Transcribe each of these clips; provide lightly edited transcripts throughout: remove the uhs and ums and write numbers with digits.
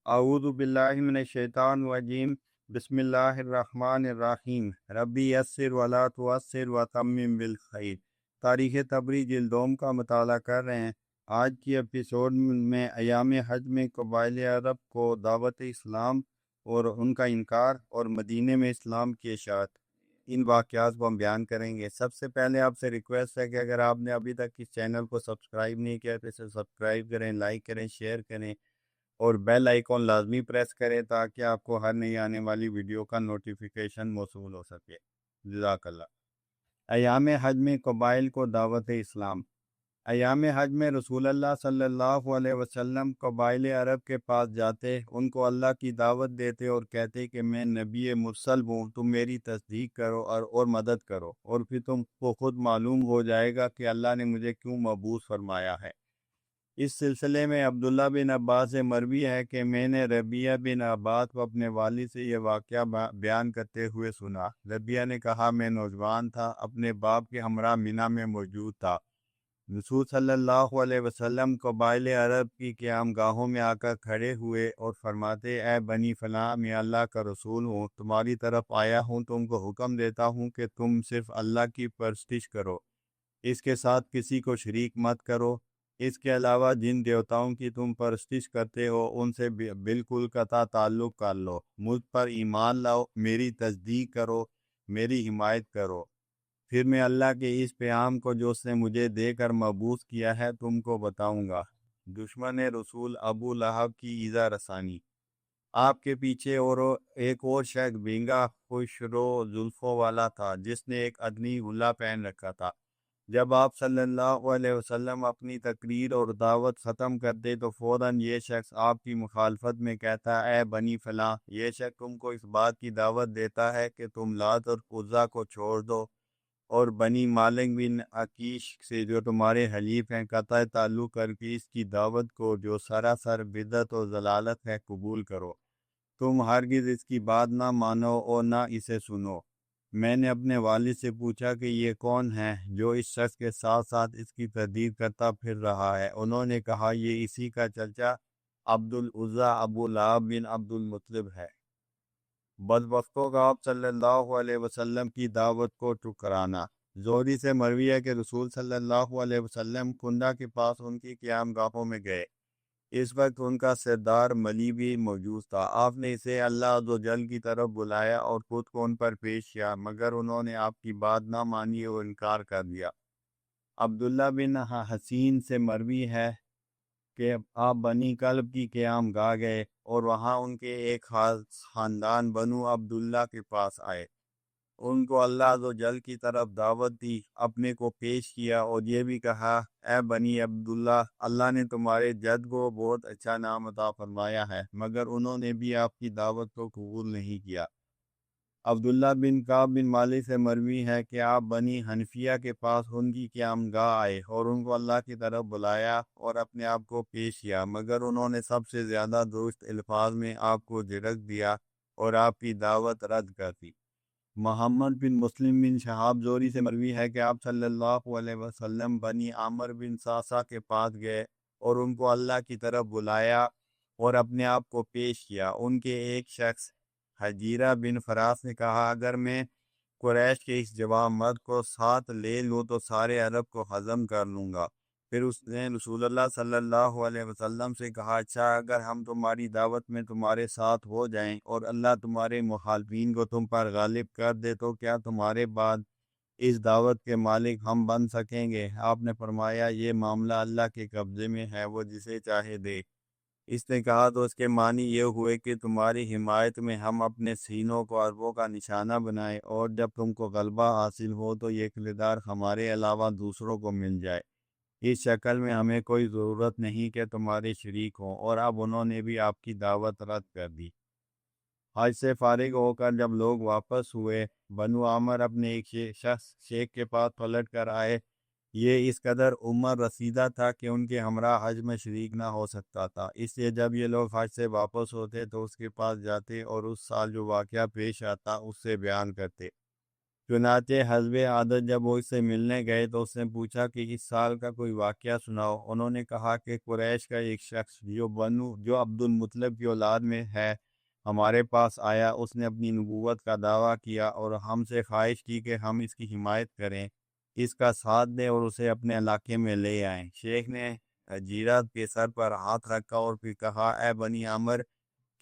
اعوذ باللہ من الشیطان الرجیم بسم اللہ الرحمن الرحیم ربی یسر ولا تعسر وتمم بالخیر۔ تاریخ طبری جلد دوم کا مطالعہ کر رہے ہیں۔ آج کی ایپیسوڈ میں ایام حج میں قبائل عرب کو دعوت اسلام اور ان کا انکار اور مدینے میں اسلام کی اشاعت، ان واقعات کو ہم بیان کریں گے۔ سب سے پہلے آپ سے ریکویسٹ ہے کہ اگر آپ نے ابھی تک اس چینل کو سبسکرائب نہیں کیا تو اسے سبسکرائب کریں، لائک کریں، شیئر کریں اور بیل آئیکن لازمی پریس کریں تاکہ آپ کو ہر نئی آنے والی ویڈیو کا نوٹیفیکیشن موصول ہو سکے۔ جزاک اللہ۔ ایام حج میں قبائل کو دعوت اسلام۔ ایام حج میں رسول اللہ صلی اللہ علیہ وسلم قبائل عرب کے پاس جاتے، ان کو اللہ کی دعوت دیتے اور کہتے کہ میں نبی مرسل ہوں، تم میری تصدیق کرو اور مدد کرو، اور پھر تم کو خود معلوم ہو جائے گا کہ اللہ نے مجھے کیوں مبعوث فرمایا ہے۔ اس سلسلے میں عبداللہ بن عباس سے مروی ہے کہ میں نے ربیہ بن عباس کو اپنے والد سے یہ واقعہ بیان کرتے ہوئے سنا۔ ربیہ نے کہا میں نوجوان تھا، اپنے باپ کے ہمراہ مینا میں موجود تھا۔ رسول صلی اللہ علیہ وسلم قبائل عرب کی قیام گاہوں میں آ کر کھڑے ہوئے اور فرماتے اے بنی فلاں، میں اللہ کا رسول ہوں، تمہاری طرف آیا ہوں، تم کو حکم دیتا ہوں کہ تم صرف اللہ کی پرستش کرو، اس کے ساتھ کسی کو شریک مت کرو، اس کے علاوہ جن دیوتاؤں کی تم پرستش کرتے ہو ان سے بالکل قطع تعلق کر لو، مجھ پر ایمان لاؤ، میری تصدیق کرو، میری حمایت کرو، پھر میں اللہ کے اس پیغام کو جو اس نے مجھے دے کر مبعوث کیا ہے تم کو بتاؤں گا۔ دشمن رسول ابو لہب کی ایذا رسانی۔ آپ کے پیچھے ایک اور شخص بینگا خوش رو زلفوں والا تھا جس نے ایک ادنی حلہ پہن رکھا تھا۔ جب آپ صلی اللہ علیہ وسلم اپنی تقریر اور دعوت ختم کرتے تو فوراً یہ شخص آپ کی مخالفت میں کہتا اے بنی فلاں، یہ شخص تم کو اس بات کی دعوت دیتا ہے کہ تم لات اور عزا کو چھوڑ دو اور بنی مالک بن عقیش سے جو تمہارے حلیف ہیں قطع تعلق کر کے اس کی دعوت کو جو سراسر بدعت و ضلالت ہے قبول کرو۔ تم ہرگز اس کی بات نہ مانو اور نہ اسے سنو۔ میں نے اپنے والد سے پوچھا کہ یہ کون ہے جو اس شخص کے ساتھ ساتھ اس کی تردید کرتا پھر رہا ہے؟ انہوں نے کہا یہ اسی کا چچا عبد العزیٰ ابو لہب بن عبد المطلب ہے۔ بدبختوں کا آپ صلی اللہ علیہ وسلم کی دعوت کو ٹکرانا۔ زہری سے مروی ہے کہ رسول صلی اللہ علیہ وسلم کنڈہ کے پاس ان کی قیام گاہوں میں گئے۔ اس وقت ان کا سردار ملی بھی موجود تھا۔ آپ نے اسے اللہ عز و جل کی طرف بلایا اور خود کو ان پر پیش کیا، مگر انہوں نے آپ کی بات نہ مانی اور انکار کر دیا۔ عبداللہ بن حسین سے مروی ہے کہ آپ بنی کلب کی قیام گاہ گئے اور وہاں ان کے ایک خاص خاندان بنو عبداللہ کے پاس آئے۔ ان کو اللہ عز و جل کی طرف دعوت دی، اپنے کو پیش کیا اور یہ بھی کہا اے بنی عبداللہ، اللہ نے تمہارے جد کو بہت اچھا نام عطا فرمایا ہے، مگر انہوں نے بھی آپ کی دعوت کو قبول نہیں کیا۔ عبداللہ بن کعب بن مالک سے مروی ہے کہ آپ بنی حنفیہ کے پاس ان کی قیام گاہ آئے اور ان کو اللہ کی طرف بلایا اور اپنے آپ کو پیش کیا، مگر انہوں نے سب سے زیادہ درست الفاظ میں آپ کو جھڑک دیا اور آپ کی دعوت رد کر دی۔ محمد بن مسلم بن شہاب زہری سے مروی ہے کہ آپ صلی اللہ علیہ وسلم بنی عامر بن ساسا کے پاس گئے اور ان کو اللہ کی طرف بلایا اور اپنے آپ کو پیش کیا۔ ان کے ایک شخص حجیرہ بن فراس نے کہا اگر میں قریش کے اس جوان مرد کو ساتھ لے لوں تو سارے عرب کو ہضم کر لوں گا۔ پھر اس نے رسول اللہ صلی اللہ علیہ وسلم سے کہا اچھا، اگر ہم تمہاری دعوت میں تمہارے ساتھ ہو جائیں اور اللہ تمہارے مخالفین کو تم پر غالب کر دے تو کیا تمہارے بعد اس دعوت کے مالک ہم بن سکیں گے؟ آپ نے فرمایا یہ معاملہ اللہ کے قبضے میں ہے، وہ جسے چاہے دے۔ اس نے کہا تو اس کے معنی یہ ہوئے کہ تمہاری حمایت میں ہم اپنے سینوں کو عربوں کا نشانہ بنائیں اور جب تم کو غلبہ حاصل ہو تو یہ کردار ہمارے علاوہ دوسروں کو مل جائے، اس شکل میں ہمیں کوئی ضرورت نہیں کہ تمہارے شریک ہوں۔ اور اب انہوں نے بھی آپ کی دعوت رد کر دی۔ حج سے فارغ ہو کر جب لوگ واپس ہوئے، بنو عامر اپنے ایک شیخ کے پاس پلٹ کر آئے۔ یہ اس قدر عمر رسیدہ تھا کہ ان کے ہمراہ حج میں شریک نہ ہو سکتا تھا، اس لیے جب یہ لوگ حج سے واپس ہوتے تو اس کے پاس جاتے اور اس سال جو واقعہ پیش آتا اس سے بیان کرتے۔ چنانچہ حسب عادت جب وہ اس سے ملنے گئے تو اس نے پوچھا کہ اس سال کا کوئی واقعہ سناؤ۔ انہوں نے کہا کہ قریش کا ایک شخص جو عبد المطلب کی اولاد میں ہے ہمارے پاس آیا۔ اس نے اپنی نبوت کا دعویٰ کیا اور ہم سے خواہش کی کہ ہم اس کی حمایت کریں، اس کا ساتھ دیں اور اسے اپنے علاقے میں لے آئیں۔ شیخ نے حجیرات کے سر پر ہاتھ رکھا اور پھر کہا، اے بنی عامر،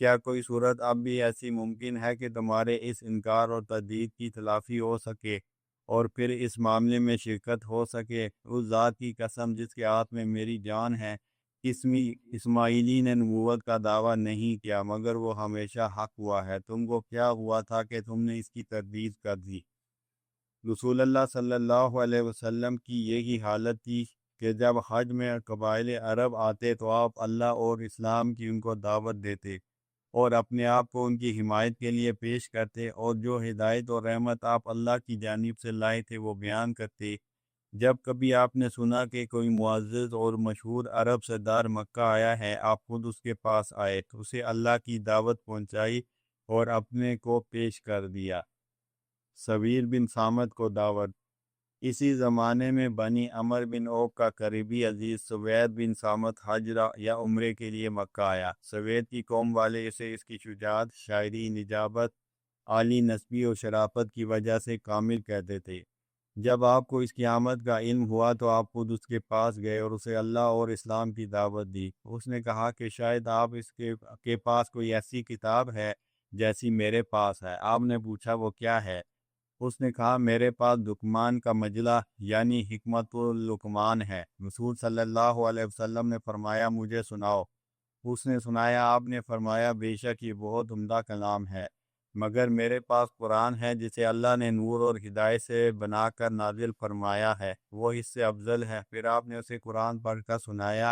کیا کوئی صورت اب بھی ایسی ممکن ہے کہ تمہارے اس انکار اور تردید کی تلافی ہو سکے اور پھر اس معاملے میں شرکت ہو سکے؟ اس ذات کی قسم جس کے ہاتھ میں میری جان ہے، اسماعیلی نے نبوت کا دعویٰ نہیں کیا مگر وہ ہمیشہ حق ہوا ہے۔ تم کو کیا ہوا تھا کہ تم نے اس کی تردید کر دی؟ رسول اللہ صلی اللہ علیہ وسلم کی یہی حالت تھی کہ جب حج میں قبائل عرب آتے تو آپ اللہ اور اسلام کی ان کو دعوت دیتے اور اپنے آپ کو ان کی حمایت کے لیے پیش کرتے، اور جو ہدایت اور رحمت آپ اللہ کی جانب سے لائے تھے وہ بیان کرتے۔ جب کبھی آپ نے سنا کہ کوئی معزز اور مشہور عرب سردار مکہ آیا ہے، آپ خود اس کے پاس آئے، اسے اللہ کی دعوت پہنچائی اور اپنے کو پیش کر دیا۔ سویر بن سامت کو دعوت۔ اسی زمانے میں بنی عمر بن عوف کا قریبی عزیز سوید بن سامت حج یا عمرے کے لیے مکہ آیا۔ سوید کی قوم والے اسے اس کی شجاعت، شاعری، نجابت، عالی نسبی اور شرافت کی وجہ سے کامل کہتے تھے۔ جب آپ کو اس کی آمد کا علم ہوا تو آپ خود اس کے پاس گئے اور اسے اللہ اور اسلام کی دعوت دی۔ اس نے کہا کہ شاید آپ اس کے پاس کوئی ایسی کتاب ہے جیسی میرے پاس ہے۔ آپ نے پوچھا وہ کیا ہے؟ اس نے کہا میرے پاس لقمان کا مجلہ یعنی حکمت لقمان ہے۔ رسول صلی اللہ علیہ وسلم نے فرمایا مجھے سناؤ۔ اس نے سنایا۔ آپ نے فرمایا بے شک یہ بہت عمدہ کلام ہے، مگر میرے پاس قرآن ہے جسے اللہ نے نور اور ہدایت سے بنا کر نازل فرمایا ہے، وہ اس سے افضل ہے۔ پھر آپ نے اسے قرآن پڑھ کر سنایا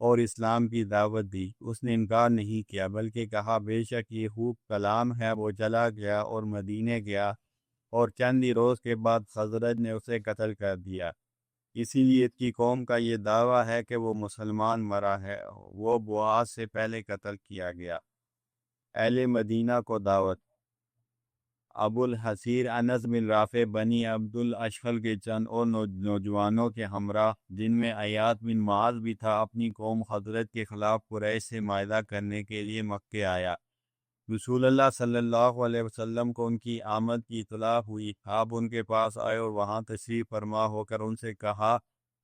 اور اسلام کی دعوت دی۔ اس نے انکار نہیں کیا بلکہ کہا بے شک یہ خوب کلام ہے۔ وہ چلا گیا اور مدینے گیا اور چند ہی روز کے بعد خزرج نے اسے قتل کر دیا۔ اسی لیے اس کی قوم کا یہ دعویٰ ہے کہ وہ مسلمان مرا ہے، وہ بوآز سے پہلے قتل کیا گیا۔ اہل مدینہ کو دعوت۔ ابو الحسیر انس بن رافع بنی عبد الاشخل کے چند اور نوجوانوں کے ہمراہ، جن میں عیاض بن معاذ بھی تھا، اپنی قوم خزرج کے خلاف قریش سے معاہدہ کرنے کے لیے مکے آیا۔ رسول اللہ صلی اللہ علیہ وسلم کو ان کی آمد کی اطلاع ہوئی۔ آپ ان کے پاس آئے اور وہاں تشریف فرما ہو کر ان سے کہا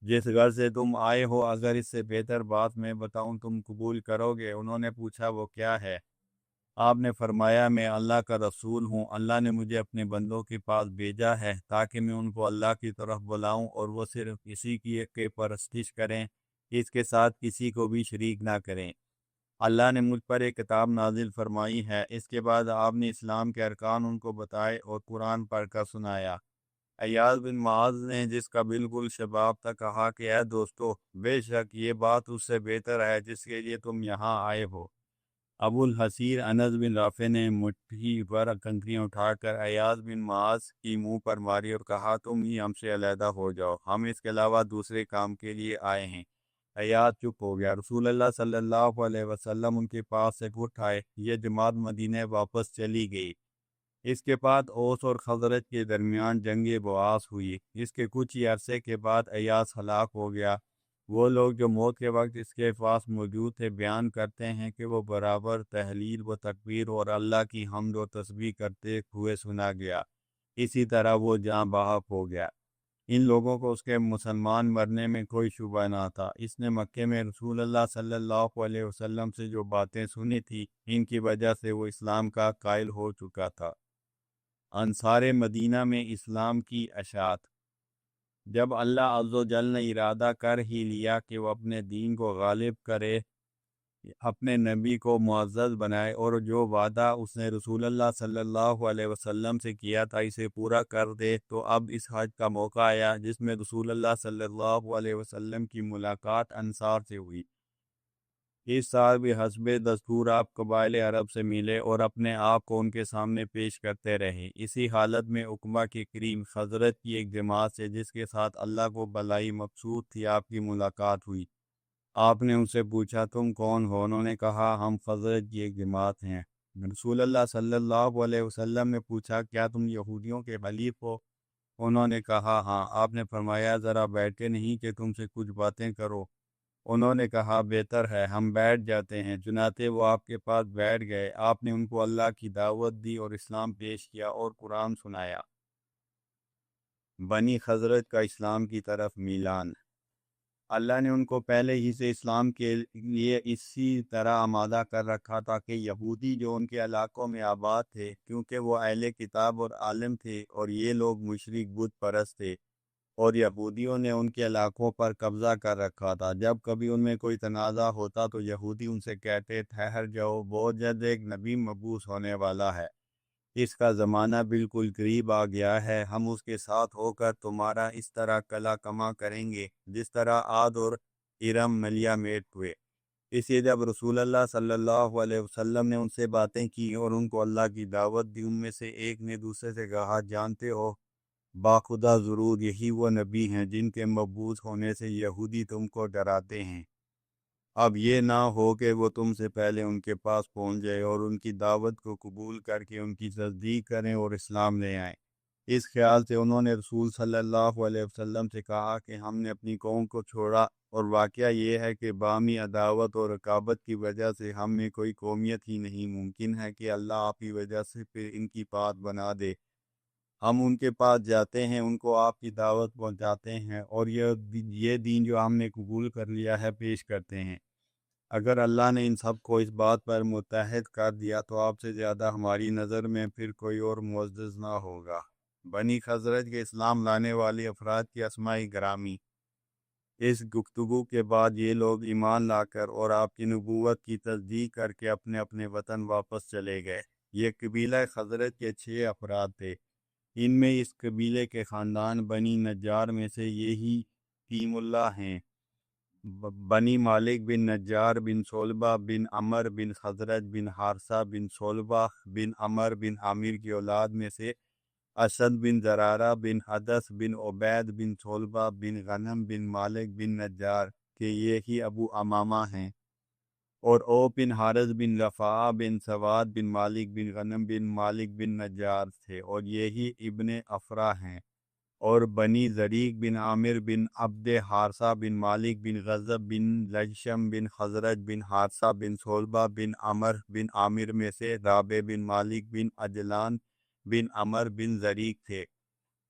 جس غرض سے تم آئے ہو اگر اس سے بہتر بات میں بتاؤں تم قبول کرو گے؟ انہوں نے پوچھا وہ کیا ہے؟ آپ نے فرمایا میں اللہ کا رسول ہوں، اللہ نے مجھے اپنے بندوں کے پاس بھیجا ہے تاکہ میں ان کو اللہ کی طرف بلاؤں اور وہ صرف اسی کی پرستش کریں، اس کے ساتھ کسی کو بھی شریک نہ کریں۔ اللہ نے مجھ پر ایک کتاب نازل فرمائی ہے۔ اس کے بعد آپ نے اسلام کے ارکان ان کو بتائے اور قرآن پڑھ کر سنایا۔ عیاض بن معاذ نے جس کا بالکل شباب تھا کہا کہ اے دوستو، بے شک یہ بات اس سے بہتر ہے جس کے لیے تم یہاں آئے ہو۔ ابو الحسیر انس بن رافع نے مٹھی پر کنکریاں اٹھا کر عیاض بن معاذ کی منہ پر ماری اور کہا تم ہی ہم سے علیحدہ ہو جاؤ، ہم اس کے علاوہ دوسرے کام کے لیے آئے ہیں۔ عیاض چپ ہو گیا۔ رسول اللہ صلی اللہ علیہ وسلم ان کے پاس سے اٹھ آئے۔ یہ جماعت مدینہ واپس چلی گئی۔ اس کے بعد اوس اور خزرج کے درمیان جنگ بواس ہوئی۔ اس کے کچھ ہی عرصے کے بعد عیاض ہلاک ہو گیا۔ وہ لوگ جو موت کے وقت اس کے پاس موجود تھے بیان کرتے ہیں کہ وہ برابر تحلیل و تکبیر اور اللہ کی حمد و تسبیح کرتے ہوئے سنا گیا، اسی طرح وہ جاں بحق ہو گیا۔ ان لوگوں کو اس کے مسلمان مرنے میں کوئی شبہ نہ تھا۔ اس نے مکے میں رسول اللہ صلی اللہ علیہ وسلم سے جو باتیں سنی تھی ان کی وجہ سے وہ اسلام کا قائل ہو چکا تھا۔ انصار مدینہ میں اسلام کی اشاعت۔ جب اللہ عز و جل نے ارادہ کر ہی لیا کہ وہ اپنے دین کو غالب کرے، اپنے نبی کو معزز بنائے اور جو وعدہ اس نے رسول اللہ صلی اللہ علیہ وسلم سے کیا تھا اسے پورا کر دے، تو اب اس حج کا موقع آیا جس میں رسول اللہ صلی اللہ علیہ وسلم کی ملاقات انصار سے ہوئی۔ اس سال بھی حسب دستور آپ قبائل عرب سے ملے اور اپنے آپ کو ان کے سامنے پیش کرتے رہے۔ اسی حالت میں عقبہ کے قریب خزرج کی ایک جماعت سے جس کے ساتھ اللہ کو بلائی مقصود تھی آپ کی ملاقات ہوئی۔ آپ نے ان سے پوچھا تم کون ہو؟ انہوں نے کہا ہم خزرج کی ایک جماعت ہیں۔ رسول اللہ صلی اللہ علیہ وسلم نے پوچھا کیا تم یہودیوں کے حلیف ہو؟ انہوں نے کہا ہاں۔ آپ نے فرمایا ذرا بیٹھے نہیں کہ تم سے کچھ باتیں کرو؟ انہوں نے کہا بہتر ہے ہم بیٹھ جاتے ہیں۔ چنانچہ وہ آپ کے پاس بیٹھ گئے۔ آپ نے ان کو اللہ کی دعوت دی اور اسلام پیش کیا اور قرآن سنایا۔ بنی خزرج کا اسلام کی طرف میلان۔ اللہ نے ان کو پہلے ہی سے اسلام کے لیے اسی طرح آمادہ کر رکھا تھا کہ یہودی جو ان کے علاقوں میں آباد تھے، کیونکہ وہ اہل کتاب اور عالم تھے اور یہ لوگ مشرک بت پرست تھے، اور یہودیوں نے ان کے علاقوں پر قبضہ کر رکھا تھا۔ جب کبھی ان میں کوئی تنازع ہوتا تو یہودی ان سے کہتے ٹھہر جاؤ، بہت جلد ایک نبی مبعوث ہونے والا ہے، اس کا زمانہ بالکل قریب آ گیا ہے، ہم اس کے ساتھ ہو کر تمہارا اس طرح کلا کما کریں گے جس طرح عاد اور ارم ملیا میٹ ہوئے۔ اس لیے جب رسول اللہ صلی اللہ علیہ وسلم نے ان سے باتیں کی اور ان کو اللہ کی دعوت دی، ان میں سے ایک نے دوسرے سے کہا جانتے ہو باخدا ضرور یہی وہ نبی ہیں جن کے مبعوث ہونے سے یہودی تم کو ڈراتے ہیں۔ اب یہ نہ ہو کہ وہ تم سے پہلے ان کے پاس پہنچ جائے اور ان کی دعوت کو قبول کر کے ان کی تصدیق کریں اور اسلام لے آئیں۔ اس خیال سے انہوں نے رسول صلی اللہ علیہ وسلم سے کہا کہ ہم نے اپنی قوم کو چھوڑا، اور واقعہ یہ ہے کہ باہمی عداوت اور رقابت کی وجہ سے ہم میں کوئی قومیت ہی نہیں، ممکن ہے کہ اللہ آپ کی وجہ سے پھر ان کی بات بنا دے۔ ہم ان کے پاس جاتے ہیں، ان کو آپ کی دعوت پہنچاتے ہیں اور یہ دین جو ہم نے قبول کر لیا ہے پیش کرتے ہیں۔ اگر اللہ نے ان سب کو اس بات پر متحد کر دیا تو آپ سے زیادہ ہماری نظر میں پھر کوئی اور معزز نہ ہوگا۔ بنی خزرج کے اسلام لانے والے افراد کی اسماء گرامی۔ اس گفتگو کے بعد یہ لوگ ایمان لا کر اور آپ کی نبوت کی تصدیق کر کے اپنے اپنے وطن واپس چلے گئے۔ یہ قبیلہ خزرج کے 6 افراد تھے۔ ان میں اس قبیلے کے خاندان بنی نجار میں سے یہی تیم اللہ ہیں۔ بنی مالک بن نجار بن صلبہ بن عمر بن خزرج بن حارثہ بن صلبہ بن عمر بن عامر کی اولاد میں سے اسد بن زرارہ بن حدث بن عبید بن صلبہ بن غنم بن مالک بن نجار کے یہی ابو امامہ ہیں، اور او بن حارث بن رفاع بن سواد بن مالک بن غنم بن مالک بن نجار تھے، اور یہی ابن افرا ہیں، اور بنی زریق بن عامر بن عبد حارثہ بن مالک بن غضب بن لجشم بن خزرج بن حارثہ بن صلبہ بن عمر بن عامر میں سے رابع بن مالک بن عجلان بن عمر بن زریق تھے،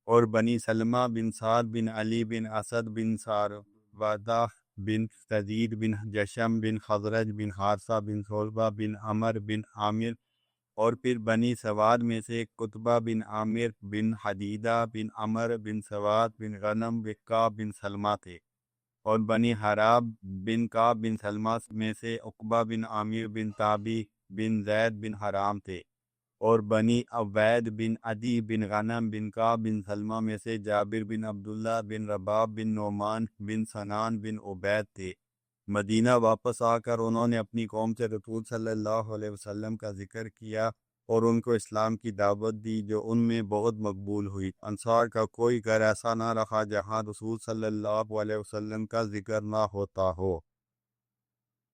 اور بنی سلمہ بن سعد بن علی بن اسد بن سارودہ بن تزید بن جشم بن خزرج بن حارثہ بن صلبہ بن عمر بن عامر، اور پھر بنی سواد میں سے قطبہ بن عامر بن حدیدہ بن عمر بن سواد بن غنم بن کعب بن سلمہ تھے، اور بنی حراب بن کعب بن سلمہ میں سے عقبہ بن عامر بن تابی بن زید بن حرام تھے، اور بنی عبید بن عدی بن غنم بن کعب بن سلمہ میں سے جابر بن عبداللہ بن رباب بن نعمان بن سنان بن عبید تھے۔ مدینہ واپس آ کر انہوں نے اپنی قوم سے رسول صلی اللہ علیہ وسلم کا ذکر کیا اور ان کو اسلام کی دعوت دی، جو ان میں بہت مقبول ہوئی۔ انصار کا کوئی گھر ایسا نہ رہا جہاں رسول صلی اللہ علیہ وسلم کا ذکر نہ ہوتا ہو۔